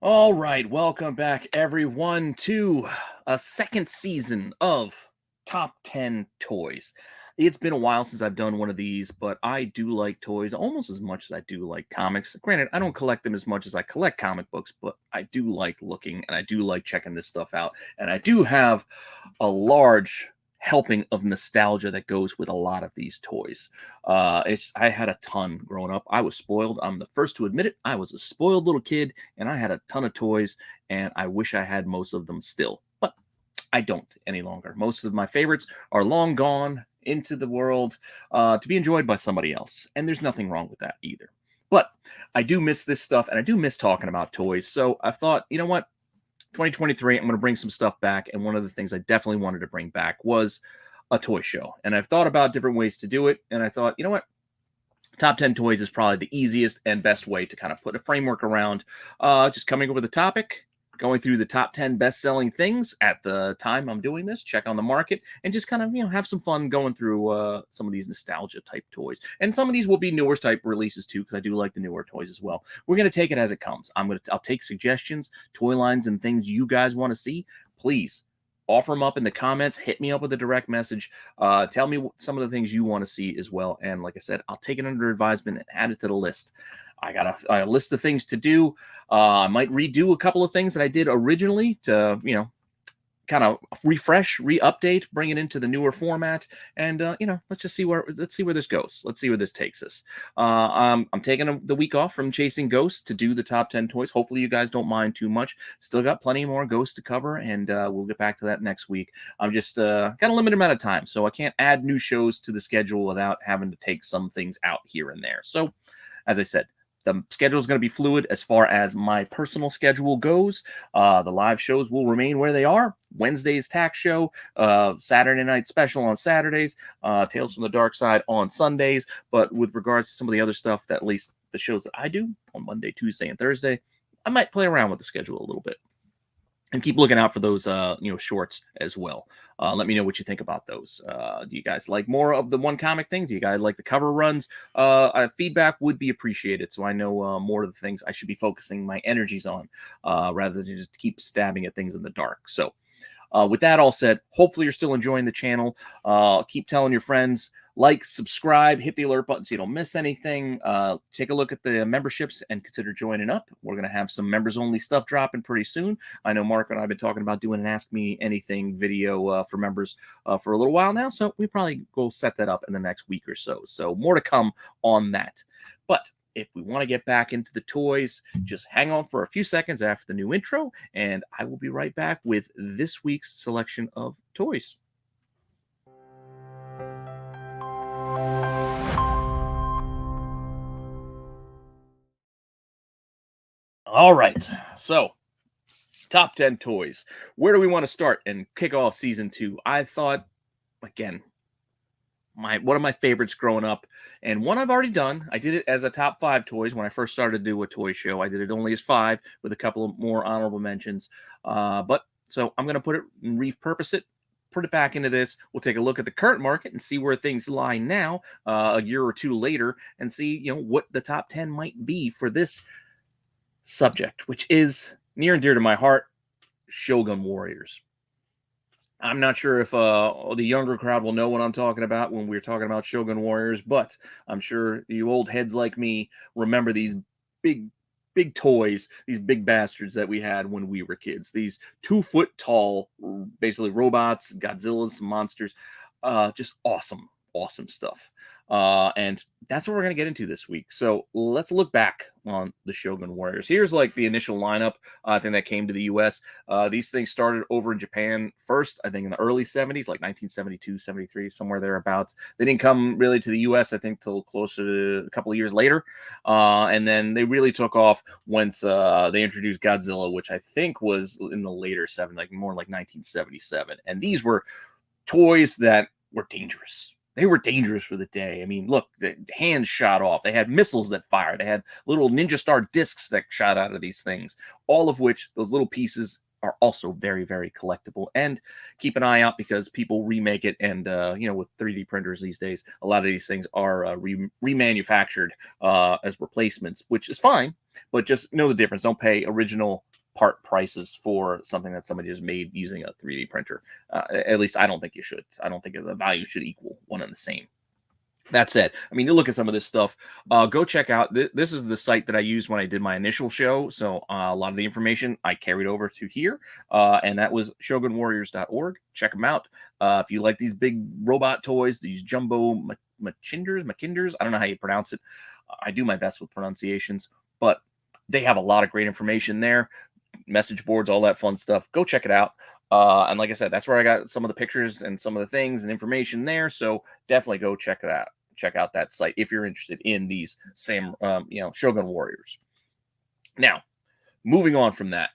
All right, welcome back everyone to a second season of Top 10 Toys. It's been a while since I've done one of these, but I do like toys almost as much as I do like comics. Granted, I don't collect them as much as I collect comic books, but I do like looking and I do like checking this stuff out. And I do have a large helping of nostalgia that goes with a lot of these toys. I had a ton growing up. I was spoiled. I'm the first to admit it. I was a spoiled little kid, and I had a ton of toys, and I wish I had most of them still, but I don't any longer. Most of my favorites are long gone into the world to be enjoyed by somebody else, and there's nothing wrong with that either. But I do miss this stuff, and I do miss talking about toys. So I thought, you know what? 2023, I'm going to bring some stuff back. And one of the things I definitely wanted to bring back was a toy show. And I've thought about different ways to do it. And I thought, you know what? Top 10 toys is probably the easiest and best way to kind of put a framework around just coming up with a topic, going through the top 10 best-selling things at the time I'm doing this, check on the market, and just kind of, have some fun going through some of these nostalgia type toys. And some of these will be newer type releases too, because I do like the newer toys as well. We're going to take it as it comes. I'll take suggestions, toy lines, and things you guys want to see. Please offer them up in the comments. Hit me up with a direct message. Tell me some of the things you want to see as well. And like I said, I'll take it under advisement and add it to the list. I got a list of things to do. I might redo a couple of things that I did originally to, kind of refresh, re-update, bring it into the newer format, and let's see where this goes. Let's see where this takes us. I'm taking the week off from chasing ghosts to do the top 10 toys. Hopefully, you guys don't mind too much. Still got plenty more ghosts to cover, and we'll get back to that next week. I'm just got a limited amount of time, so I can't add new shows to the schedule without having to take some things out here and there. So, as I said, the schedule is going to be fluid as far as my personal schedule goes. The live shows will remain where they are. Wednesday's tax show, Saturday night special on Saturdays, Tales from the Dark Side on Sundays. But with regards to some of the other stuff, that at least the shows that I do on Monday, Tuesday, and Thursday, I might play around with the schedule a little bit. And keep looking out for those, shorts as well. Let me know what you think about those. Do you guys like more of the one comic thing? Do you guys like the cover runs? Feedback would be appreciated, so I know more of the things I should be focusing my energies on, rather than just keep stabbing at things in the dark. So, with that all said, hopefully you're still enjoying the channel. Keep telling your friends. Like, subscribe, hit the alert button so you don't miss anything. Take a look at the memberships and consider joining up. We're going to have some members-only stuff dropping pretty soon. I know Mark and I have been talking about doing an Ask Me Anything video for members for a little while now, so we probably will set that up in the next week or so. So more to come on that. But if we want to get back into the toys, just hang on for a few seconds after the new intro, and I will be right back with this week's selection of toys. All right, so top 10 toys. Where do we want to start and kick off season 2? I thought, again, one of my favorites growing up, and one I've already done. I did it as a top 5 toys when I first started to do a toy show. I did it only as 5 with a couple of more honorable mentions. So I'm going to put it and repurpose it, put it back into this. We'll take a look at the current market and see where things lie now, a year or two later, and see what the top 10 might be for this subject, which is near and dear to my heart, Shogun Warriors. I'm not sure if the younger crowd will know what I'm talking about when we're talking about Shogun Warriors, but I'm sure you old heads like me remember these big toys, these big bastards that we had when we were kids. These 2-foot tall, basically robots, Godzillas, monsters, just awesome stuff. And that's what we're going to get into this week. So let's look back on the Shogun Warriors. Here's like the initial lineup. I think that came to the U.S. These things started over in Japan first, I think in the early 70s, like 1972, 73, somewhere thereabouts. They didn't come really to the U.S., I think, till closer to a couple of years later. And then they really took off once they introduced Godzilla, which I think was in the later 70s, like more like 1977. And these were toys that were dangerous. They were dangerous for the day. I mean, look, the hands shot off. They had missiles that fired. They had little Ninja Star discs that shot out of these things, all of which, those little pieces, are also very, very collectible. And keep an eye out because people remake it. And, with 3D printers these days, a lot of these things are remanufactured as replacements, which is fine. But just know the difference. Don't pay original part prices for something that somebody just made using a 3D printer. At least I don't think you should. I don't think the value should equal one and the same. That said, I mean, you look at some of this stuff, go check out. This is the site that I used when I did my initial show. So a lot of the information I carried over to here, and that was shogunwarriors.org. Check them out. If you like these big robot toys, these jumbo machinders, I don't know how you pronounce it. I do my best with pronunciations, but they have a lot of great information there, message boards, all that fun stuff. Go check it out. And like I said, that's where I got some of the pictures and some of the things and information there. So definitely go check it out. Check out that site if you're interested in these same, Shogun Warriors. Now, moving on from that,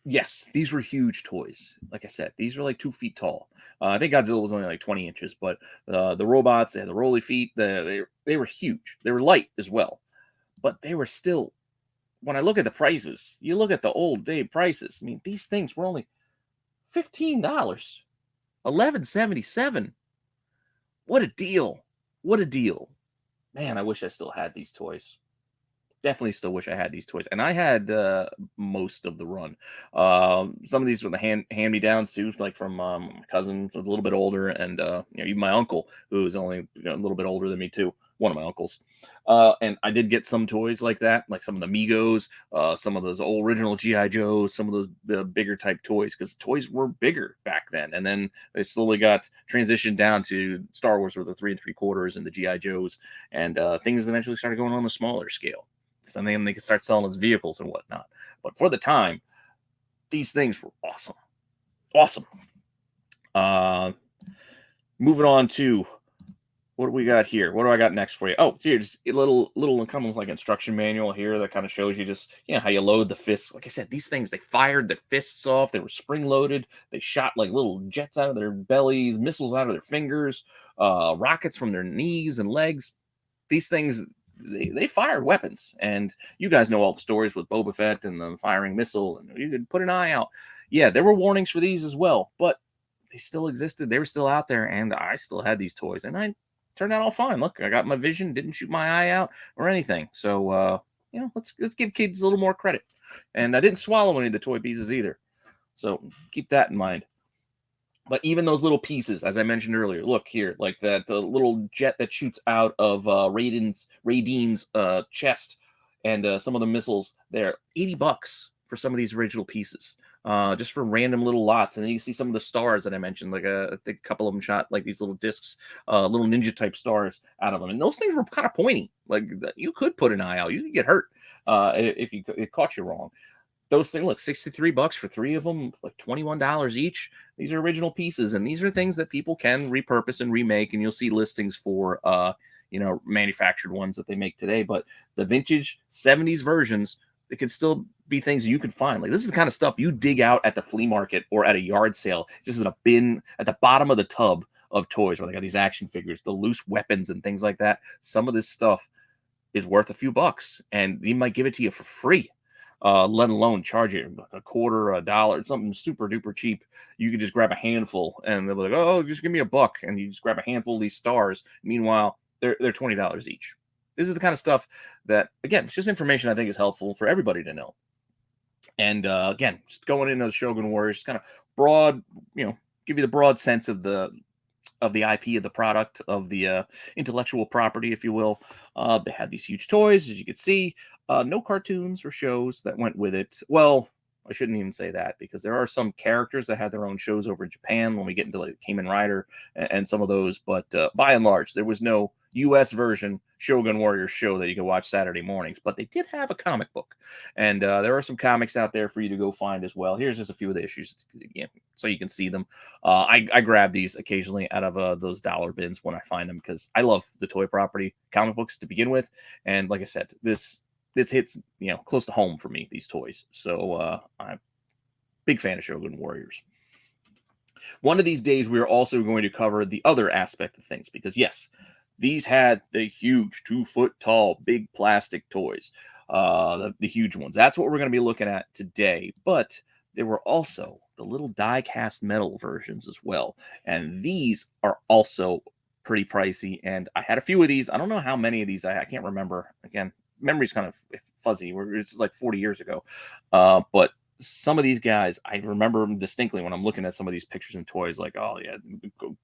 yes, these were huge toys. Like I said, these were like 2 feet tall. I think Godzilla was only like 20 inches, but the robots, they had the rolly feet. They were huge. They were light as well, but they were still. When I look at the prices, you look at the old day prices. I mean, these things were only $15, $11.77. What a deal! What a deal! Man, I wish I still had these toys. Definitely still wish I had these toys. And I had most of the run. Some of these were the hand-me-downs too, like from my cousin, who was a little bit older, and even my uncle, who was only a little bit older than me too. One of my uncles. And I did get some toys like that, like some of the Migos, some of those old original G.I. Joes, some of those bigger type toys, because toys were bigger back then. And then they slowly got transitioned down to Star Wars with the 3 3/4 and the G.I. Joes, and things eventually started going on the smaller scale. So then they could start selling as vehicles and whatnot. But for the time, these things were awesome. Awesome. Moving on to what do we got here? What do I got next for you? Oh, here's a little almost like instruction manual here that kind of shows you just how you load the fists. Like I said, these things, they fired the fists off. They were spring loaded. They shot like little jets out of their bellies, missiles out of their fingers, rockets from their knees and legs. These things, they fired weapons, and you guys know all the stories with Boba Fett and the firing missile, and you could put an eye out. Yeah, there were warnings for these as well, but they still existed. They were still out there, and I still had these toys, and I turned out all fine. Look, I got my vision, didn't shoot my eye out or anything. So let's give kids a little more credit. And I didn't swallow any of the toy pieces either. So keep that in mind. But even those little pieces, as I mentioned earlier, look here, like that the little jet that shoots out of Raydeen's chest, and some of the missiles there, $80 for some of these original pieces. Just for random little lots. And then you see some of the stars that I mentioned, like I think a couple of them shot like these little discs, little ninja type stars out of them. And those things were kind of pointy. Like you could put an eye out. You could get hurt if it caught you wrong. Those things, look, $63 for 3 of them, like $21 each. These are original pieces, and these are things that people can repurpose and remake. And you'll see listings for manufactured ones that they make today. But the vintage 70s versions, it could still be things you could find. Like this is the kind of stuff you dig out at the flea market or at a yard sale, just in a bin at the bottom of the tub of toys where they got these action figures, the loose weapons and things like that. Some of this stuff is worth a few bucks, and they might give it to you for free. Let alone charge you a quarter, $1, something super duper cheap. You could just grab a handful, and they'll be like, "Oh, just give me $1," and you just grab a handful of these stars. Meanwhile, they're $20 each. This is the kind of stuff that, again, it's just information I think is helpful for everybody to know. And again, just going into the Shogun Warriors, just kind of broad, give you the broad sense of the IP of the product, of the intellectual property, if you will. They had these huge toys, as you can see. No cartoons or shows that went with it. Well, I shouldn't even say that, because there are some characters that had their own shows over in Japan when we get into like Kamen Rider and some of those. But by and large, there was no U.S. version Shogun Warriors show that you could watch Saturday mornings. But they did have a comic book, and there are some comics out there for you to go find as well. Here's just a few of the issues, so you can see them. I grab these occasionally out of those dollar bins when I find them, because I love the toy property, comic books to begin with, and like I said, this hits close to home for me, these toys. So I'm a big fan of Shogun Warriors. One of these days, we're also going to cover the other aspect of things, because yes, these had the huge 2-foot tall, big plastic toys, the huge ones. That's what we're going to be looking at today. But there were also the little die-cast metal versions as well. And these are also pretty pricey. And I had a few of these. I don't know how many of these I can't remember. Again, memory's kind of fuzzy. It's like 40 years ago. But some of these guys, I remember them distinctly when I'm looking at some of these pictures and toys, like, oh yeah,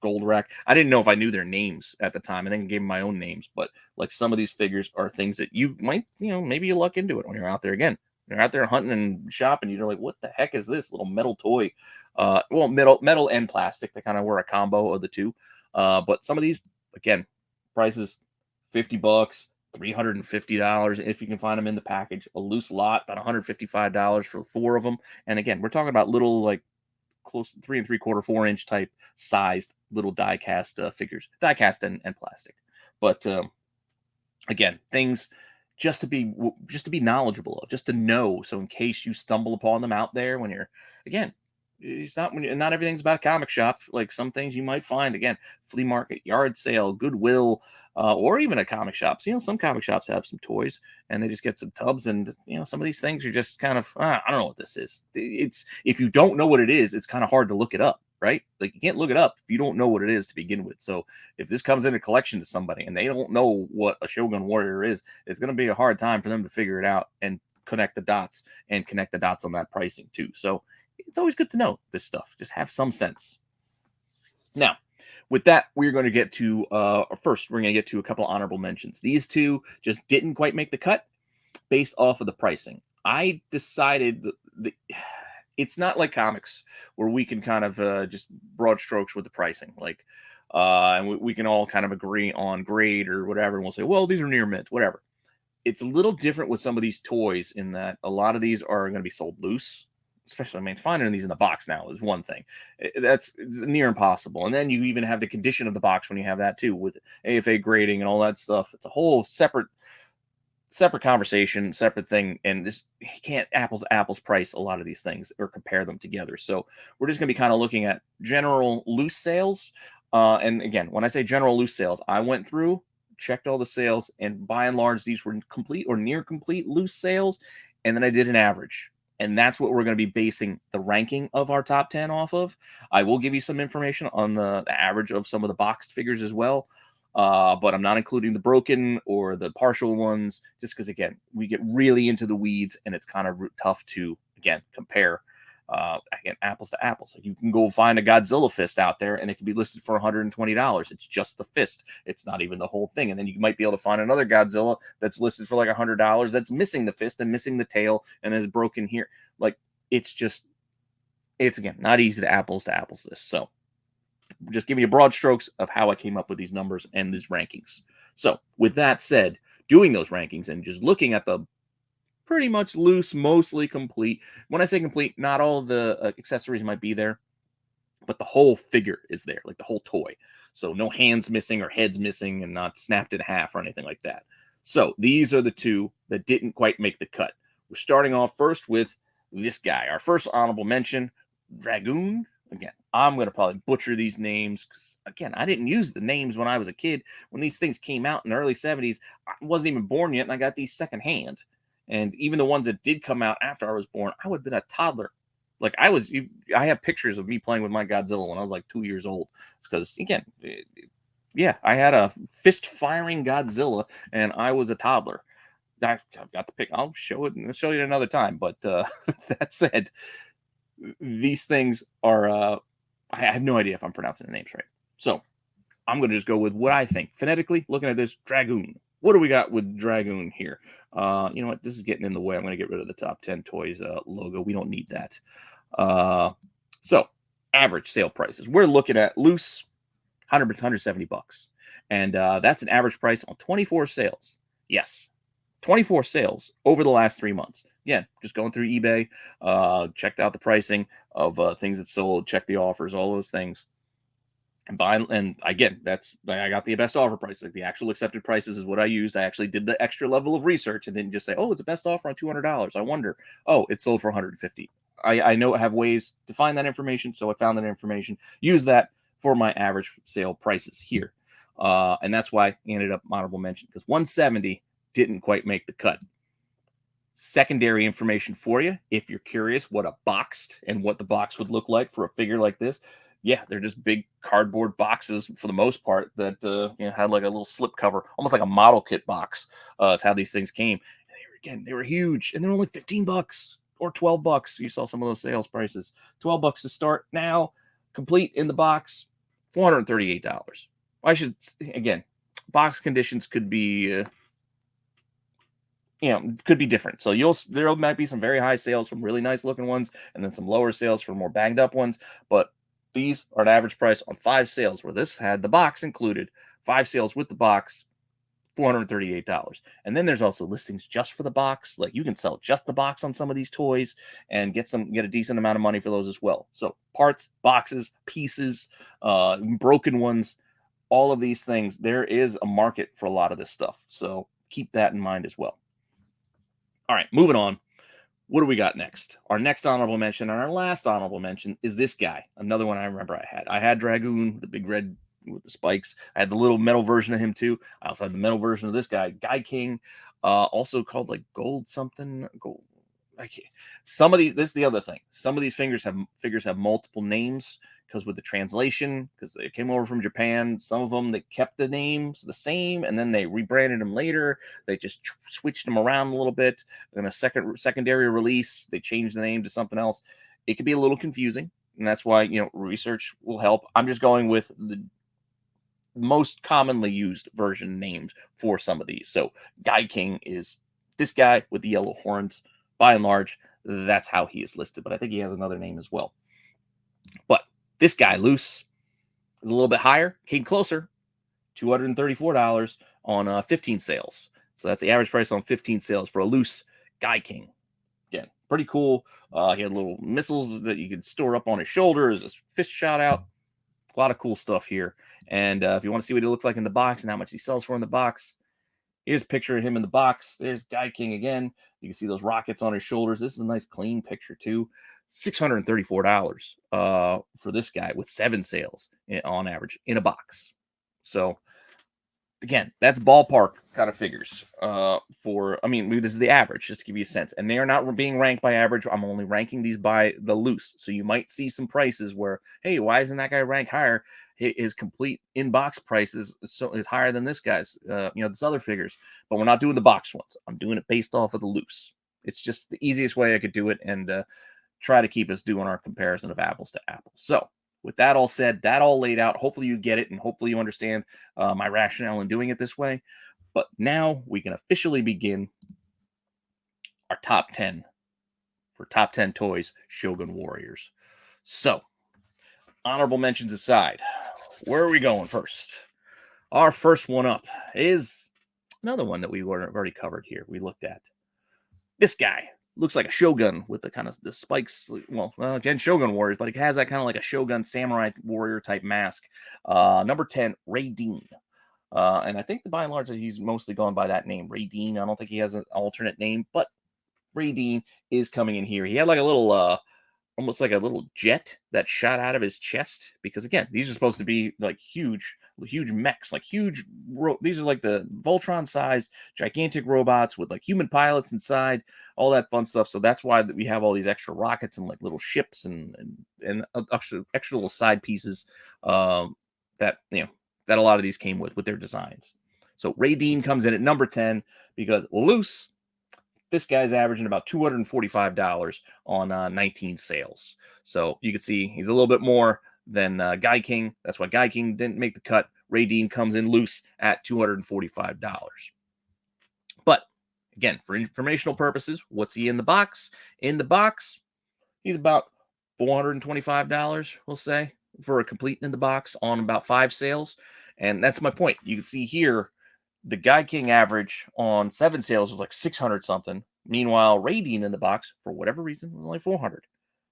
Goldrake. I didn't know if I knew their names at the time. I think I gave them my own names, but like some of these figures are things that you might, maybe you luck into it when you're out there again. You're out there hunting and shopping, you're like, what the heck is this little metal toy? Well, metal and plastic. They kind of were a combo of the two. But some of these, again, prices $50, $350 if you can find them in the package. A loose lot, about $155 for 4 of them. And again, we're talking about little, like, close to 3 3/4, 4-inch type sized little die cast figures, die cast and plastic. But again, things just to be knowledgeable of, just to know, so in case you stumble upon them out there when you're, again, it's not not everything's about a comic shop. Like some things you might find, again, flea market, yard sale, Goodwill, or even at comic shops. Some comic shops have some toys, and they just get some tubs, and some of these things are just kind of, I don't know what this is. It's, if you don't know what it is, it's kind of hard to look it up, right? Like you can't look it up if you don't know what it is to begin with. So if this comes in a collection to somebody and they don't know what a Shogun Warrior is, it's going to be a hard time for them to figure it out and connect the dots on that pricing too. So it's always good to know this stuff. Just have some sense. Now, with that, we're going to get to, first, we're going to get to a couple honorable mentions. These two just didn't quite make the cut based off of the pricing. I decided it's not like comics where we can kind of just broad strokes with the pricing. Like, and we can all kind of agree on grade or whatever, and we'll say, well, these are near mint, whatever. It's a little different with some of these toys in that a lot of these are going to be sold loose. Especially, I mean, finding these in the box now is one thing. That's near impossible. And then you even have the condition of the box when you have that too, with AFA grading and all that stuff. It's a whole separate conversation, separate thing. And this, you can't apples to apples price a lot of these things or compare them together. So we're just going to be kind of looking at general loose sales. And again, when I say general loose sales, I went through, checked all the sales, and by and large, these were complete or near complete loose sales. And then I did an average. And that's what we're going to be basing the ranking of our top 10 off of. I will give you some information on the average of some of the boxed figures as well. But I'm not including the broken or the partial ones, just because, again, we get really into the weeds and it's kind of tough to, again, compare, again, apples to apples. Like you can go find a Godzilla fist out there and it can be listed for $120. It's just the fist. It's not even the whole thing. And then you might be able to find another Godzilla that's listed for like $100 that's missing the fist and missing the tail and is broken here. Like it's again, not easy to apples this. So just giving you broad strokes of how I came up with these numbers and these rankings. So with that said, doing those rankings and just looking at the pretty much loose, mostly complete. When I say complete, not all the accessories might be there, but the whole figure is there, like the whole toy. So no hands missing or heads missing and not snapped in half or anything like that. So these are the two that didn't quite make the cut. We're starting off first with this guy. Our first honorable mention, Dragoon. Again, I'm going to probably butcher these names because, again, I didn't use the names when I was a kid. When these things came out in the early 70s, I wasn't even born yet, and I got these secondhand. And even the ones that did come out after I was born, I would have been a toddler. Like I have pictures of me playing with my Godzilla when I was like 2 years old. It's because, again, yeah, I had a fist-firing Godzilla, and I was a toddler. I've got the pic. I'll show it. I'll show you another time. But that said, these things are. I have no idea if I'm pronouncing the names right. So I'm going to just go with what I think phonetically. Looking at this, Dragoon. What do we got with Dragoon here? You know what? This is getting in the way. I'm going to get rid of the top 10 toys logo. We don't need that. So average sale prices. We're looking at loose $170. And that's an average price on 24 sales. Yes, 24 sales over the last 3 months. Again, just going through eBay, checked out the pricing of things that sold, checked the offers, all those things. And again, I got the best offer price. Like the actual accepted prices is what I used. I actually did the extra level of research and didn't just say, oh, it's a best offer on $200. I wonder, oh, it's sold for $150. I know I have ways to find that information, so I found that information. Use that for my average sale prices here, and that's why I ended up honorable mention because 170 didn't quite make the cut. Secondary information for you if you're curious what a boxed and what the box would look like for a figure like this. Yeah, they're just big cardboard boxes for the most part that had like a little slip cover, almost like a model kit box. Is how these things came. And they were huge, and they're only $15. or 12 bucks. You saw some of those sales prices. 12 bucks to start now, complete in the box, $438. I should, again, box conditions could be could be different. So there might be some very high sales from really nice looking ones, and then some lower sales from more banged up ones. But these are an average price on 5 sales, where this had the box included. 5 sales with the box, $438. And then there's also listings just for the box. Like, you can sell just the box on some of these toys and get a decent amount of money for those as well. So parts, boxes, pieces, broken ones, all of these things, there is a market for a lot of this stuff. So keep that in mind as well. All right, moving on. What do we got next? Our next honorable mention and our last honorable mention is this guy. Another one I remember I had. I had Dragoon, the big red with the spikes. I had the little metal version of him too. I also had the metal version of this guy, Gaiking, also called like gold something. Gold. I can't. Some of these. This is the other thing. Some of these figures have multiple names because with the translation, because they came over from Japan. Some of them they kept the names the same, and then they rebranded them later. They just switched them around a little bit. In a secondary release, they changed the name to something else. It could be a little confusing, and that's why research will help. I'm just going with the most commonly used version names for some of these. So Gaiking is this guy with the yellow horns. By and large, that's how he is listed, but I think he has another name as well. But this guy, loose, is a little bit higher, came closer, $234 on 15 sales. So that's the average price on 15 sales for a loose Gaiking. Again, pretty cool. He had little missiles that you could store up on his shoulders, his fist shot out. A lot of cool stuff here. And if you want to see what he looks like in the box and how much he sells for in the box, here's a picture of him in the box. There's Gaiking again. You can see those rockets on his shoulders. This is a nice clean picture too. $634 for this guy with 7 sales on average in a box. So again, that's ballpark kind of figures this is the average, just to give you a sense. And they are not being ranked by average. I'm only ranking these by the loose. So you might see some prices where, hey, why isn't that guy ranked higher? His complete in-box price is higher than this guy's, this other figures. But we're not doing the box ones. I'm doing it based off of the loose. It's just the easiest way I could do it, and try to keep us doing our comparison of apples to apples. So with that all said, that all laid out, hopefully you get it, and hopefully you understand my rationale in doing it this way. But now we can officially begin our top 10 for top 10 toys, Shogun Warriors. So, honorable mentions aside, where are we going first? Our first one up is another one that we already covered here. We looked at this guy. Looks like a Shogun with the kind of the spikes. Well, again, Shogun Warriors, but it has that kind of like a Shogun samurai warrior type mask. Number 10, Raydeen. And I think by and large he's mostly gone by that name, Raydeen. I don't think he has an alternate name, but Raydeen is coming in here. He had like a little almost like a little jet that shot out of his chest, because again, these are supposed to be like huge mechs, like these are like the Voltron sized gigantic robots with like human pilots inside, all that fun stuff. So that's why we have all these extra rockets and like little ships and extra little side pieces that a lot of these came with their designs. So Raydeen comes in at number 10 because loose, this guy's averaging about $245 on 19 sales. So you can see he's a little bit more than Gaiking. That's why Gaiking didn't make the cut. Raydeen comes in loose at $245. But again, for informational purposes, what's he in the box? In the box, he's about $425, we'll say, for a complete in the box on about 5 sales. And that's my point. You can see here, the Gaiking average on 7 sales was like 600 something. Meanwhile, Raydeen in the box, for whatever reason, was only 400.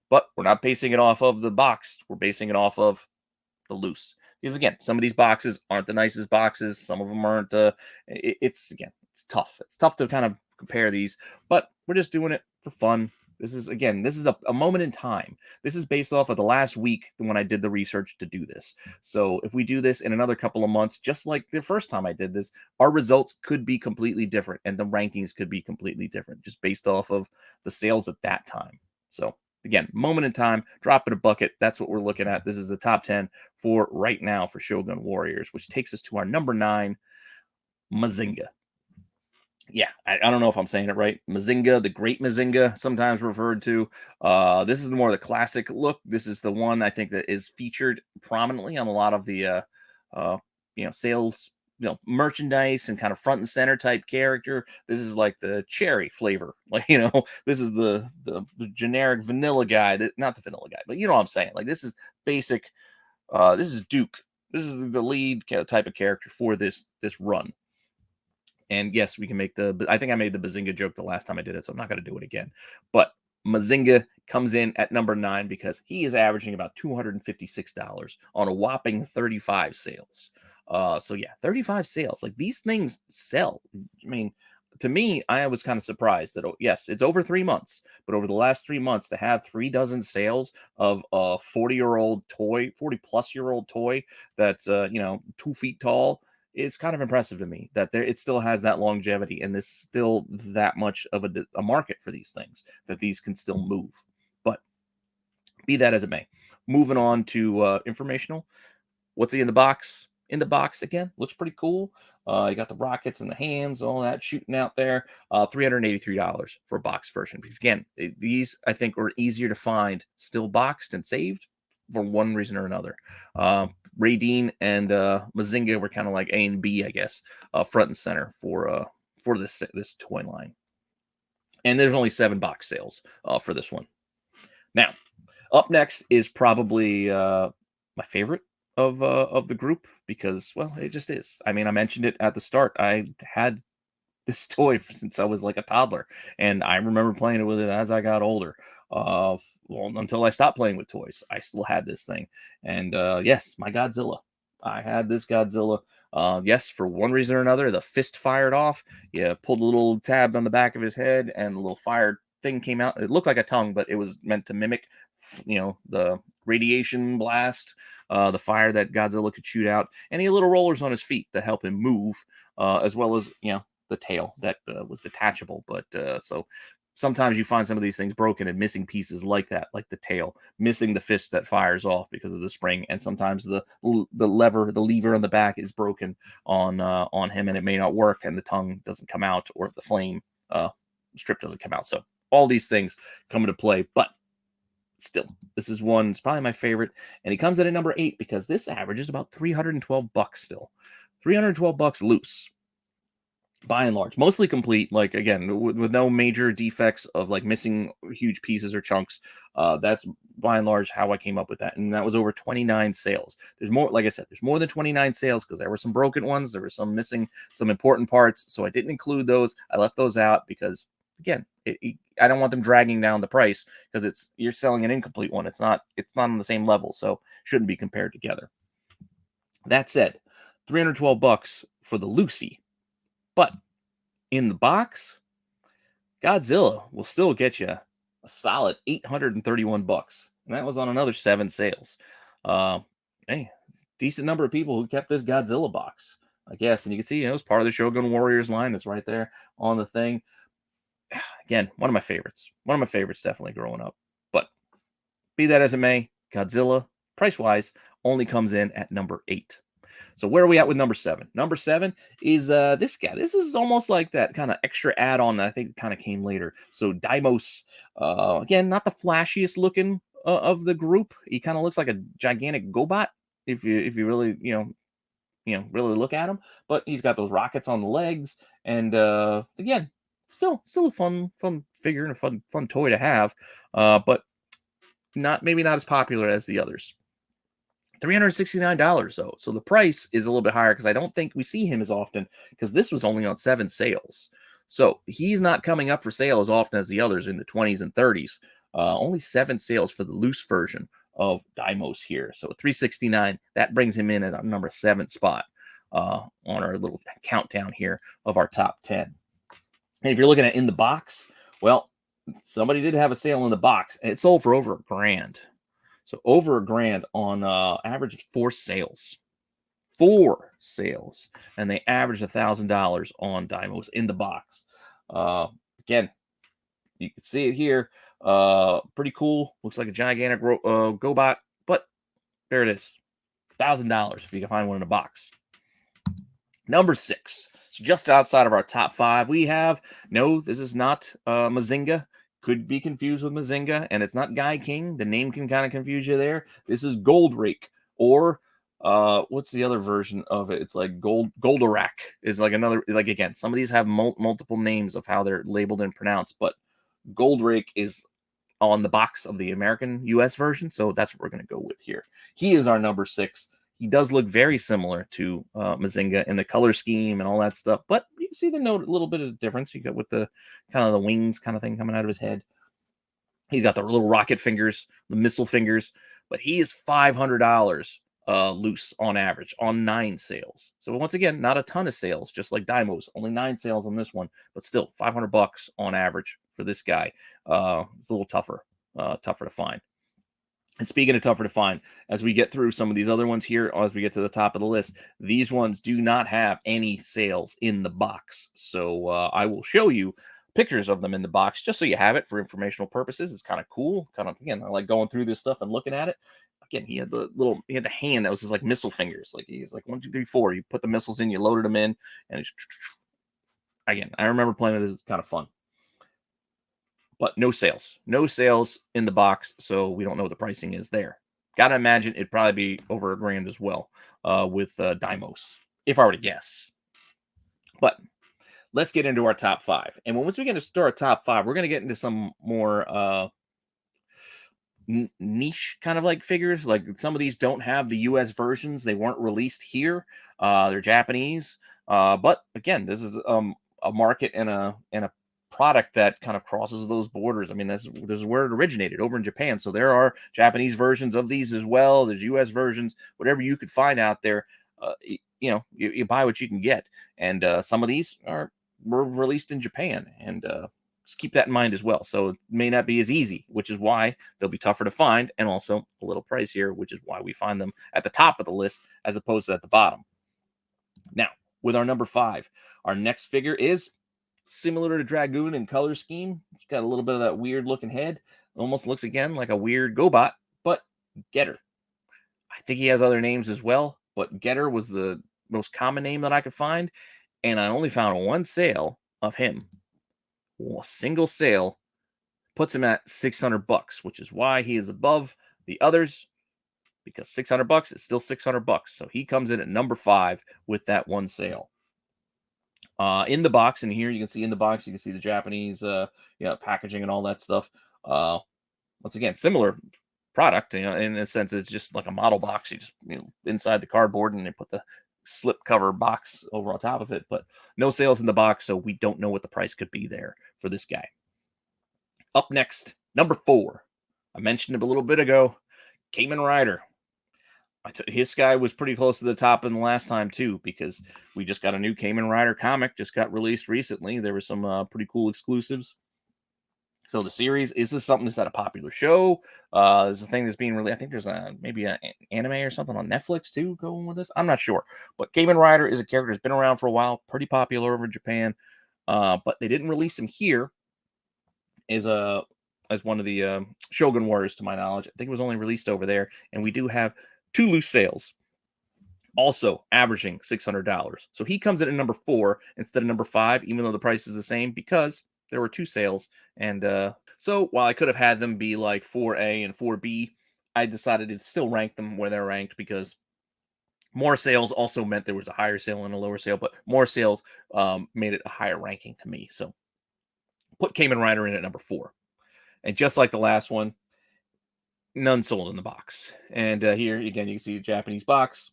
But we're not basing it off of the box. We're basing it off of the loose. Because again, some of these boxes aren't the nicest boxes. Some of them aren't. It's tough. It's tough to kind of compare these. But we're just doing it for fun. This is a moment in time. This is based off of the last week when I did the research to do this. So if we do this in another couple of months, just like the first time I did this, our results could be completely different and the rankings could be completely different just based off of the sales at that time. So again, moment in time, drop in a bucket. That's what we're looking at. This is the top 10 for right now for Shogun Warriors, which takes us to our number 9, Mazinga. Yeah, I don't know if I'm saying it right. Mazinga, the Great Mazinga, sometimes referred to. This is more the classic look. This is the one I think that is featured prominently on a lot of the uh, sales, merchandise and kind of front and center type character. This is like the cherry flavor, like this is the generic vanilla guy. That not the vanilla guy, but you know what I'm saying. Like this is basic. This is Duke. This is the lead type of character for this run. And yes, we can make I think I made the Bazinga joke the last time I did it, so I'm not going to do it again. But Mazinga comes in at number 9 because he is averaging about $256 on a whopping 35 sales. So yeah, 35 sales. Like these things sell. I mean, to me, I was kind of surprised that, oh, yes, it's over 3 months, but over the last 3 months to have 3 dozen sales of a 40-year-old toy, 40-plus-year-old toy that's 2 feet tall, it's kind of impressive to me that it still has that longevity and there's still that much of a market for these things that these can still move. But be that as it may, moving on to informational. What's he in the box? In the box again, looks pretty cool. You got the rockets in the hands, all that shooting out there. $383 for a box version. Because again, these I think are easier to find still boxed and saved for one reason or another. Raydeen and Mazinga were kind of like A and B, I guess, front and center for this toy line. And there's only 7 box sales for this one. Now, up next is probably my favorite of the group because, well, it just is. I mean, I mentioned it at the start. I had this toy since I was like a toddler, and I remember playing it with it as I got older. Well, until I stopped playing with toys, I still had this thing. And yes, my Godzilla. I had this Godzilla. Yes, for one reason or another, the fist fired off. You pulled a little tab on the back of his head, and the little fire thing came out. It looked like a tongue, but it was meant to mimic, the radiation blast, the fire that Godzilla could shoot out. And he had little rollers on his feet that help him move, as well as the tail that was detachable. But so sometimes you find some of these things broken and missing pieces like that, like the tail, missing the fist that fires off because of the spring, and sometimes the lever on the back is broken on him, and it may not work, and the tongue doesn't come out, or the flame strip doesn't come out. So all these things come into play, but still, this is one. It's probably my favorite, and he comes in at number 8 because this averages about $312 still, $312 loose, by and large, mostly complete. Like again, with no major defects of like missing huge pieces or chunks. That's by and large how I came up with that, and that was over 29 sales. There's more, like I said, there's more than 29 sales because there were some broken ones, there were some missing some important parts, so I didn't include those. I left those out because again, I don't want them dragging down the price because you're selling an incomplete one. It's not on the same level, so shouldn't be compared together. That said, $312 for the Lucy. But in the box, Godzilla will still get you a solid $831, and that was on another 7 sales. Uh, hey, decent number of people who kept this Godzilla box, I guess. And you can see, it was part of the Shogun Warriors line. That's right there on the thing. Again, one of my favorites. One of my favorites, definitely growing up. But be that as it may, Godzilla, price wise, only comes in at number 8. So where are we at with number 7? Number 7 is this guy. This is almost like that kind of extra add-on that I think kind of came later. So Dimos, again, not the flashiest looking of the group. He kind of looks like a gigantic GoBot if you really really look at him. But he's got those rockets on the legs, and again, still a fun figure and a fun toy to have. But maybe not as popular as the others. $369 though. So the price is a little bit higher because I don't think we see him as often because this was only on 7 sales. So he's not coming up for sale as often as the others in the 20s and 30s. Only 7 sales for the loose version of Dimos here. So $369, that brings him in at our number 7 spot on our little countdown here of our top 10. And if you're looking at in the box, well, somebody did have a sale in the box, and it sold for over $1,000. So over $1,000 on average of 4 sales. 4 sales. And they averaged $1,000 on Dimos in the box. Again, you can see it here. Pretty cool. Looks like a gigantic GoBot. But there it is. $1,000 if you can find one in a box. Number 6. So just outside of our top 5, we have no, this is not Mazinga. Could be confused with Mazinga, and it's not Gaiking. The name can kind of confuse you there. This is Goldrake, or what's the other version of it? It's like Goldrake is like another, like, again, some of these have multiple names of how they're labeled and pronounced, but Goldrake is on the box of the American US version, so that's what we're going to go with here. He is our number 6. He does look very similar to Mazinga in the color scheme and all that stuff, but you can see the note, a little bit of difference. You got with the kind of the wings kind of thing coming out of his head. He's got the little rocket fingers, the missile fingers, but he is $500 loose on average on 9 sales. So once again, not a ton of sales, just like Dimos, only 9 sales on this one, but still $500 on average for this guy. It's a little tougher to find. And speaking of tougher to find, as we get through some of these other ones here, as we get to the top of the list, these ones do not have any sales in the box. So I will show you pictures of them in the box just so you have it for informational purposes. It's kind of cool. Kind of, again, I like going through this stuff and looking at it. Again, he had the hand that was just like missile fingers. Like he was like 1, 2, 3, 4. You put the missiles in, you loaded them in, and it's, again, I remember playing with this. It's kind of fun. But no sales in the box, so we don't know what the pricing is there. Gotta imagine it'd probably be over $1,000 as well with Dimos, if I were to guess. But let's get into our top 5. And once we get into our top 5, we're going to get into some more niche kind of like figures. Like some of these don't have the US versions. They weren't released here. They're Japanese. But again, this is a market and a product that kind of crosses those borders. I mean, this is where it originated, over in Japan. So there are Japanese versions of these as well. There's US versions, whatever you could find out there. You buy what you can get. And some of these were released in Japan. And just keep that in mind as well. So it may not be as easy, which is why they'll be tougher to find, and also a little pricier, which is why we find them at the top of the list as opposed to at the bottom. Now, with our number 5, our next figure is similar to Dragoon in color scheme. It's got a little bit of that weird looking head. Almost looks again like a weird GoBot, but Getter. I think he has other names as well, but Getter was the most common name that I could find, and I only found 1 sale of him. A single sale puts him at $600, which is why he is above the others, because $600 is still $600. So he comes in at number 5 with that 1 sale. In the box, and here you can see in the box, you can see the Japanese packaging and all that stuff. Once again, similar product, in a sense, it's just like a model box. You just inside the cardboard, and they put the slip cover box over on top of it, but no sales in the box, so we don't know what the price could be there for this guy. Up next, number 4. I mentioned it a little bit ago, Kamen Rider. His guy was pretty close to the top in the last time too, because we just got a new Kamen Rider comic, just got released recently. There were some pretty cool exclusives. So the series, is this something that's at a popular show? This is a thing that's being released. I think there's maybe an anime or something on Netflix too going with this. I'm not sure. But Kamen Rider is a character that's been around for a while, pretty popular over in Japan. But they didn't release him here as one of the Shogun Warriors, to my knowledge. I think it was only released over there. And we do have 2 loose sales, also averaging $600. So he comes in at number 4 instead of number 5, even though the price is the same, because there were 2 sales. And so while I could have had them be like 4A and 4B, I decided to still rank them where they're ranked, because more sales also meant there was a higher sale and a lower sale, but more sales made it a higher ranking to me. So put Kamen Rider in at number 4. And just like the last one, none sold in the box. And here, again, you can see the Japanese box.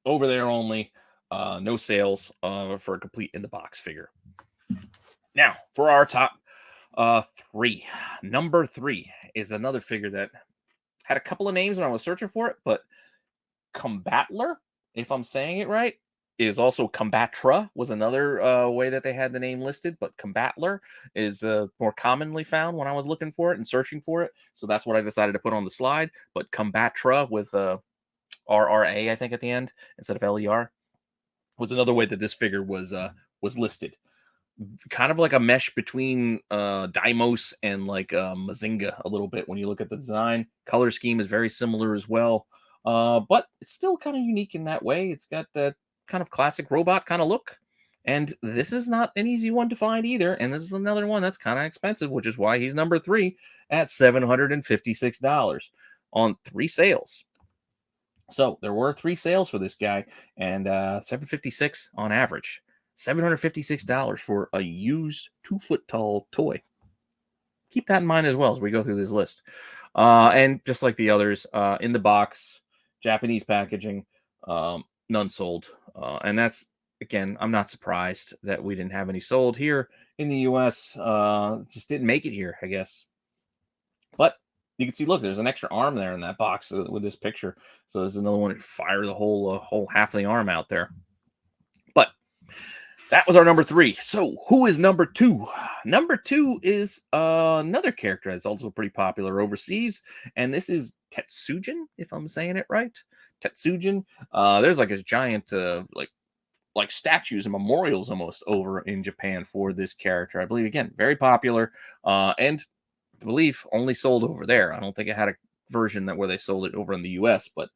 Over there only. No sales for a complete in-the-box figure. Now, for our top 3. Number 3 is another figure that had a couple of names when I was searching for it, but Combattler, if I'm saying it right, is also Combattler was another way that they had the name listed, but Combattler is more commonly found when I was looking for it and searching for it. So that's what I decided to put on the slide. But Combattler with RRA, I think, at the end instead of LER was another way that this figure was listed. Kind of like a mesh between Dimos and like Mazinga a little bit when you look at the design. Color scheme is very similar as well. But it's still kind of unique in that way. It's got that kind of classic robot kind of look. And this is not an easy one to find either. And this is another one that's kind of expensive, which is why he's number 3 at $756 on 3 sales. So there were 3 sales for this guy, and 756 on average. $756 for a used 2-foot tall toy. Keep that in mind as well as we go through this list. And just like the others, in the box, Japanese packaging, none sold. And that's, again, I'm not surprised that we didn't have any sold here in the US. Just didn't make it here, I guess. But you can see, look, there's an extra arm there in that box with this picture. So there's another one that fire the whole half of the arm out there. But that was our number 3. So who is number 2? Number 2 is another character that's also pretty popular overseas, and this is Tetsujin, if I'm saying it right. Tetsujin. There's like a giant like statues and memorials almost over in Japan for this character. I believe, again, very popular, and I believe only sold over there. I don't think it had a version where they sold it over in the US, but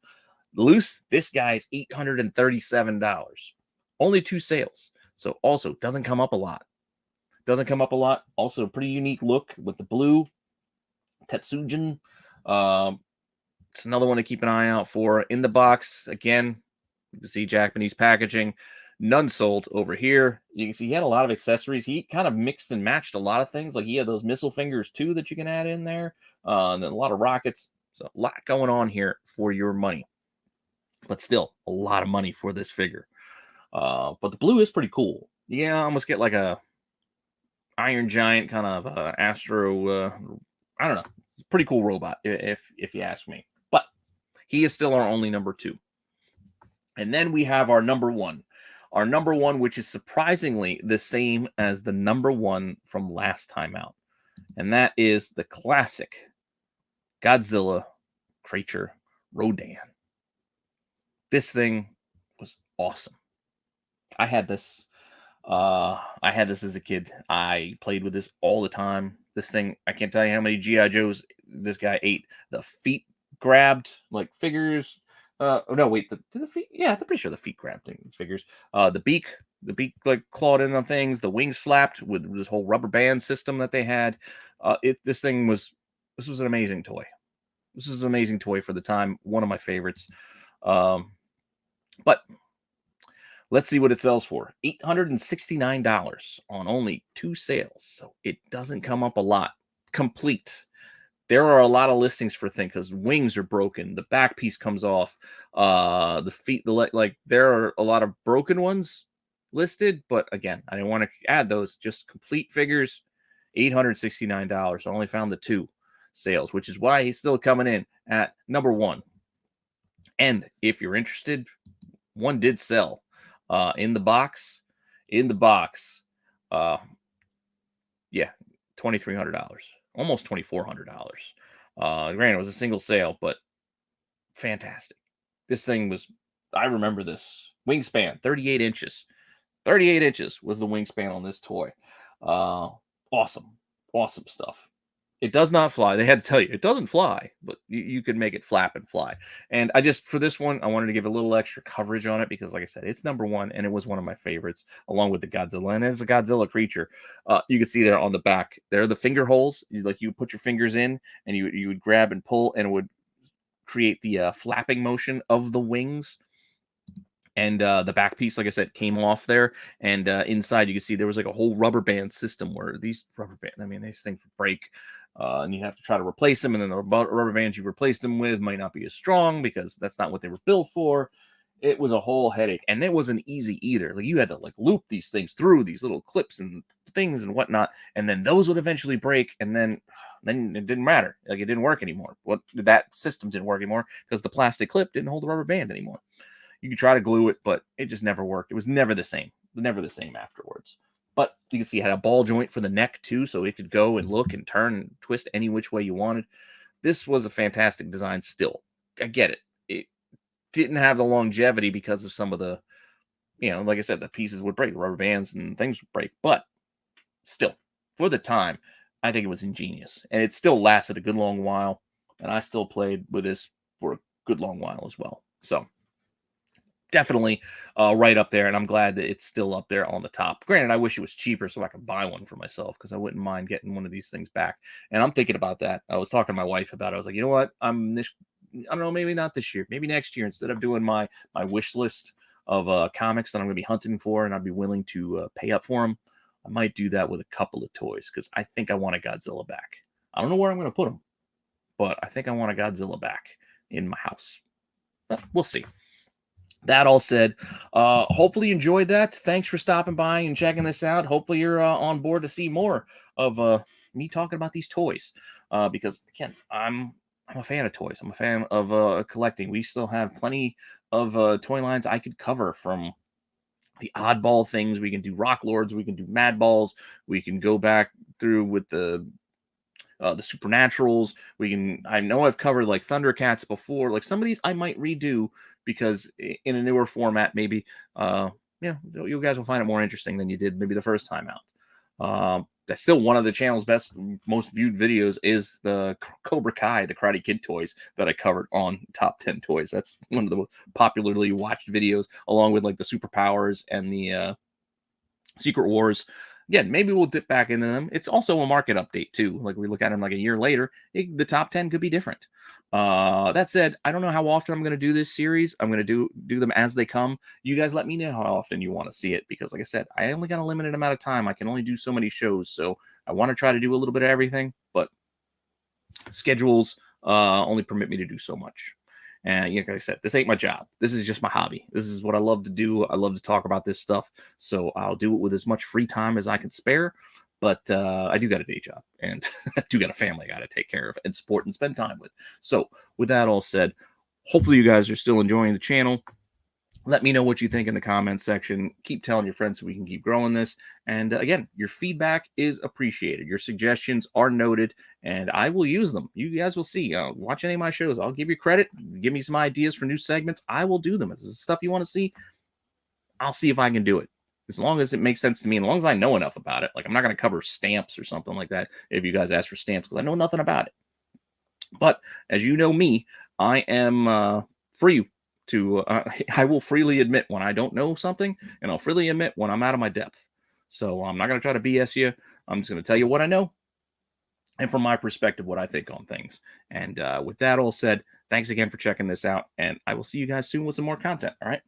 loose, this guy's $837. Only 2 sales. So also doesn't come up a lot. Doesn't come up a lot. Also pretty unique look with the blue. Tetsujin. It's another one to keep an eye out for. In the box, again, you can see Japanese packaging. None sold over here. You can see he had a lot of accessories. He kind of mixed and matched a lot of things. Like he had those missile fingers too that you can add in there. And then a lot of rockets. So a lot going on here for your money. But still, a lot of money for this figure. But the blue is pretty cool. Yeah, I almost get like a Iron Giant kind of Astro. I don't know. It's a pretty cool robot, if you ask me. But he is still our only number 2. And then we have our number 1. Our number 1, which is surprisingly the same as the number 1 from last time out. And that is the classic Godzilla creature Rodan. This thing was awesome. I had this as a kid. I played with this all the time. This thing, I can't tell you how many G.I. Joes this guy ate. The feet grabbed like figures. No, wait, the feet, yeah, I'm pretty sure the feet grabbed figures. The beak like clawed in on things. The wings flapped with this whole rubber band system that they had. This was an amazing toy. This was an amazing toy for the time. One of my favorites. But let's see what it sells for. $869 on only 2 sales. So it doesn't come up a lot. Complete. There are a lot of listings for things because wings are broken. The back piece comes off. The feet, the leg, like there are a lot of broken ones listed. But again, I didn't want to add those. Just complete figures. $869. I only found the 2 sales, which is why he's still coming in at number 1. And if you're interested, one did sell. In the box, yeah, $2,300, almost $2,400. Granted, it was a single sale, but fantastic. This thing was, I remember this wingspan, 38 inches. 38 inches was the wingspan on this toy. Awesome stuff. It does not fly. They had to tell you it doesn't fly, but you could make it flap and fly. And for this one, I wanted to give a little extra coverage on it because, like I said, it's number 1 and it was one of my favorites, along with the Godzilla. And it's a Godzilla creature. You can see there on the back, there are the finger holes. You put your fingers in, and you would grab and pull, and it would create the flapping motion of the wings. And the back piece, like I said, came off there. And inside, you can see there was like a whole rubber band system where these these things break. And you have to try to replace them. And then the rubber bands you replaced them with might not be as strong because that's not what they were built for. It was a whole headache. And it wasn't easy either. Like you had to like loop these things through these little clips and things and whatnot. And then those would eventually break. And then it didn't matter. Like it didn't work anymore. That system didn't work anymore because the plastic clip didn't hold the rubber band anymore. You could try to glue it, but it just never worked. It was never the same. Never the same afterwards. But you can see it had a ball joint for the neck too, so it could go and look and turn and twist any which way you wanted. This was a fantastic design still. I get it. It didn't have the longevity because of some of the, like I said, the pieces would break, rubber bands and things would break. But still, for the time, I think it was ingenious. And it still lasted a good long while. And I still played with this for a good long while as well. So definitely right up there, and I'm glad that it's still up there on the top. Granted, I wish it was cheaper so I could buy one for myself because I wouldn't mind getting one of these things back. And I'm thinking about that. I was talking to my wife about it. I was like, you know what? I don't know, maybe not this year, maybe next year. Instead of doing my wish list of comics that I'm going to be hunting for, and I'd be willing to pay up for them, I might do that with a couple of toys because I think I want a Godzilla back. I don't know where I'm going to put them, but I think I want a Godzilla back in my house. But we'll see. That all said, hopefully you enjoyed that. Thanks for stopping by and checking this out. Hopefully you're on board to see more of me talking about these toys, because again, I'm a fan of toys. I'm a fan of collecting. We still have plenty of toy lines I could cover, from the oddball things. We can do Rock Lords, we can do Mad Balls, we can go back through with the Supernaturals. I know I've covered like Thundercats before. Like some of these I might redo because in a newer format, maybe yeah, you guys will find it more interesting than you did maybe the first time out. That's still one of the channel's most viewed videos, is the Cobra Kai, the Karate Kid toys that I covered on Top 10 Toys. That's one of the popularly watched videos, along with like the Superpowers and the Secret Wars. Again, maybe we'll dip back into them. It's also a market update too. Like we look at them like a year later, the top 10 could be different. That said, I don't know how often I'm going to do this series. I'm going to do them as they come. You guys let me know how often you want to see it, because like I said, I only got a limited amount of time. I can only do so many shows, so I want to try to do a little bit of everything, but schedules only permit me to do so much. And like I said, this ain't my job. This is just my hobby. This is what I love to do. I love to talk about this stuff. So I'll do it with as much free time as I can spare. But I do got a day job, and I do got a family I got to take care of and support and spend time with. So with that all said, hopefully you guys are still enjoying the channel. Let me know what you think in the comments section. Keep telling your friends so we can keep growing this. And again, your feedback is appreciated. Your suggestions are noted, and I will use them. You guys will see. Watch any of my shows. I'll give you credit. Give me some ideas for new segments. I will do them. If it's stuff you want to see, I'll see if I can do it. As long as it makes sense to me, and as long as I know enough about it. Like, I'm not going to cover stamps or something like that if you guys ask for stamps, because I know nothing about it. But as you know me, I am free to I will freely admit when I don't know something, and I'll freely admit when I'm out of my depth. So I'm not going to try to BS you. I'm just going to tell you what I know, and from my perspective, what I think on things. And with that all said, thanks again for checking this out, and I will see you guys soon with some more content. All right.